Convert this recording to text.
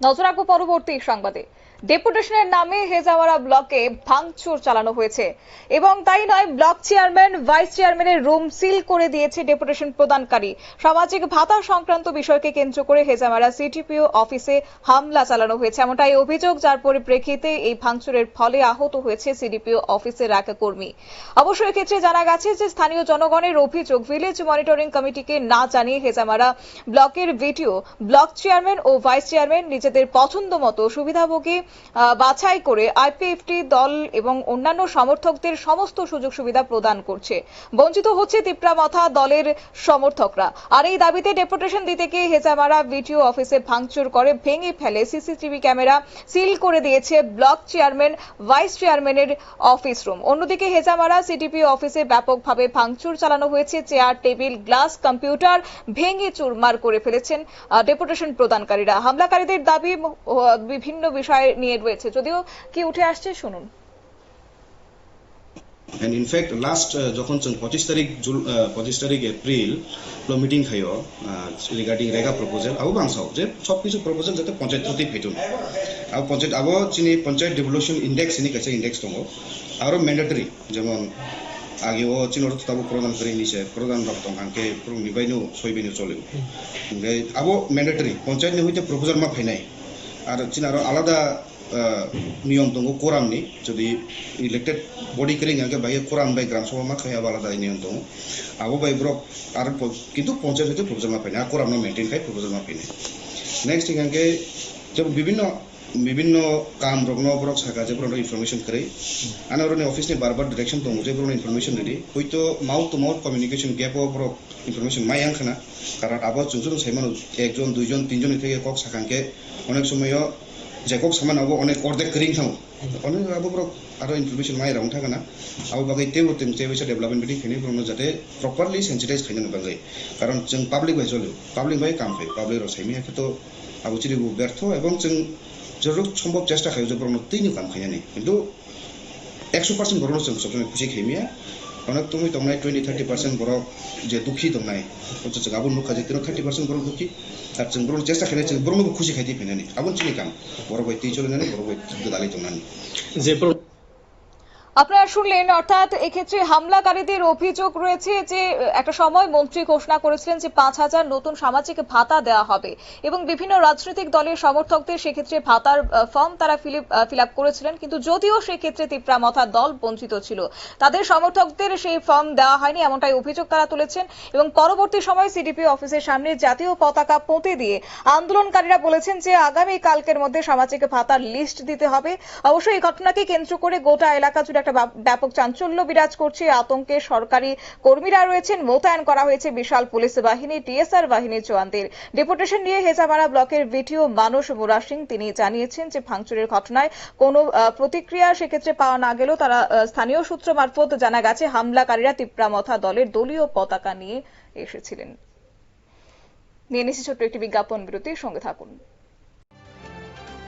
নজর রাখবো পরবর্তী সংবাদে। ডেপুটেশনের নামে হেজামারা ব্লকে ভাঙচুর চালানো হয়েছে এবং তাই নয়, ব্লক চেয়ারম্যান ভাইস চেয়ারম্যানের রুম সিল করে দিয়েছে ডেপুটেশন প্রদানকারী। সামাজিক ভাতা সংক্রান্ত বিষয়কে কেন্দ্র করে হেজামারা সিটিপিও অফিসে হামলা চালানো হয়েছে, এমনটাই অভিযোগ, যার পরিপ্রেক্ষিতে এই ভাঙচুরের ফলে আহত হয়েছে সিডিপিও অফিসের এক কর্মী। অবশ্য এক্ষেত্রে জানা গেছে যে স্থানীয় জনগণের অভিযোগ, ভিলেজ মনিটরিং কমিটিকে না জানিয়ে হেজামারা ব্লকের ভিডিও ব্লক চেয়ারম্যান ও ভাইস চেয়ারম্যান নিজেদের পছন্দ মতো সুবিধাভোগী বাছাই করে আইপিএফটি দল এবং অন্যান্য সমর্থকদের সমস্ত সুযোগ সুবিধা প্রদান করছে। বঞ্চিত হচ্ছে তিপ্রামাথা দলের সমর্থকরা। আর এই দাবিতে ডেপুটেশন দিতে গিয়ে হেজামারা ভিডিও অফিসে ভাঙচুর করে ভেঙে ফেলে সিসিটিভি ক্যামেরা, সিল করে দিয়েছে ব্লক চেয়ারম্যান ভাইস চেয়ারম্যানের অফিস রুম। অন্যদিকে হেজামারা সিডিপি অফিসে ব্যাপকভাবে ভাঙচুর চালানো হয়েছে। চেয়ার, টেবিল, গ্লাস, কম্পিউটার ভেঙে চুরমার করে ফেলেছেন ডেপুটেশন প্রদানকারীরা। হামলাকারীদের দাবি বিভিন্ন বিষয় নিয়ে রয়েছে, যদিও কি উঠে আসছে শুনুন। And in fact, last যখন 25 তারিখ এপ্রিল মিটিং খাইও রিগার্ডিং রেগা প্রপোজাল আবু বাংসাও যে সবকিছু প্রপোজাল যাতে পঞ্চায়েত প্রতি ফেটুন আর পঞ্চায়েত আবো চিনি পঞ্চায়েত ডেভেলপমেন্ট ইন্ডেক্স ইনি কাছে ইন্ডেক্স দङ আরো ম্যান্ডেটরি যেমন আগেও চিনোর তাবো প্রদান করে নিছে প্রদান রকম হাঙ্কে নিবাইনো সইবিনো চলে ओमफ्राय আবো ম্যান্ডেটরি পঞ্চায়েতনি হইতে প্রপোজাল মা ফাইনাই আর চিন আরো আলাদা নিয়ম दङ কোরামনি যদি ইলেক্টেড বডি করিং আগে বাইরে কোরাম বাই গ্রাম সভা মা খাইয়া আলাদা নিয়ম दङ আবো বাই ব্রক আর কিন্তু পঞ্চায়েত হইতে প্রপোজাল মা ফাইনাই কোরাম না মেইনটেইন খাই প্রপোজাল মা ফাইনাই নেক্সট ইংকে যে বিভিন্ন काम रगनो ब्रक साका जे ब्रनो इनफरमेशन करे आना रने ऑफिस ने बार-बार डायरेक्शन दङ जे ब्रनो इनफरमेशन रेडी हयतो mouth to mouth communication gap ब्रक इनफरमेशन माय आंखना कारण आबो जुजुन साइमान एकजन दुइजन तीनजन থেকে কক সাকাंके অনেক সময় যে কক সামান আবো অনেক অর্ধেক করিং থাও অনেক আবো ব্রক আরো ইনফরমেশন মাই রাউন্ড থাকানা আবো বাগै তেও তেবেছে डेभलपमेंट बिदि खैनि ब्रनो जाते प्रॉपर्ली सेंसिटाइज खैनो बागै कारण जों पाब्लिक बाय चलो पाब्लिक बाय काम फै पाब्लिक रो साइमी हेतो आबो चिरि व्यर्थ এবং जों जरूर सम्भव चेष्टा खायो जो ब्रनो तीन काम खायानि किंतु 100% ब्रनो जों सबसे खुशी खेमिया अनेक तुम्हें तमनाय 20-30% ब्रक जे दुखी तमनाय तो जों आबो नुखा जे 30% ब्रक दुखी আর जों ब्रनो चेष्टा खायनाय जों ब्रनो खुशी खायति फैनानि आबो चिनि काम ब्रक बाय ती चलनानि ब्रक बाय गदालि तमनानि जे আপনারা শুনলেন, অর্থাৎ এক্ষেত্রে হামলাকারীদের অভিযোগ রয়েছে যে একটা সময় মন্ত্রী ঘোষণা করেছিলেন যে 5,000 নতুন সামাজিক ভাতা দেওয়া হবে এবং বিভিন্ন রাজনৈতিক দলের সমর্থকদের সেক্ষেত্রে ভাতার ফর্ম তারা ফিল আপ করেছিলেন, কিন্তু যদিও সেক্ষেত্রে তিপ্রামাথা দল বঞ্চিত ছিল, তাদের সমর্থকদের সেই ফর্ম দেওয়া হয়নি, এমনটাই অভিযোগ তারা তুলেছেন। এবং পরবর্তী সময় সিডিপি অফিসের সামনে জাতীয় পতাকা পোঁতে দিয়ে আন্দোলনকারীরা বলেছেন যে আগামী কালকের মধ্যে সামাজিক ভাতার লিস্ট দিতে হবে। অবশ্যই এই ঘটনাকে কেন্দ্র করে গোটা এলাকা জুড়ে ব্যাপক চাঞ্চল্য বিরাজ করছে। আতঙ্কে সরকারি কর্মীরা রয়েছেন, মোতায়েন করা হয়েছে বিশাল পুলিশ বাহিনী, টিএসআর বাহিনীর জওয়ানদের। ডেপুটেশন নিয়ে হেজামারা ব্লকের ভিডিও মানস মুরা সিং তিনি জানিয়েছেন যে ভাঙচুরের ঘটনায় কোনো প্রতিক্রিয়া সেক্ষেত্রে পাওয়া না গেলেও তারা স্থানীয় সূত্র মারফত জানা গেছে হামলাকারীরা তিপ্রামাথা দলের দলীয় পতাকা নিয়ে এসেছিলেন। নিয়ে নিচ্ছি ছোট্ট একটি বিজ্ঞাপন বিরতির সঙ্গে থাকুন।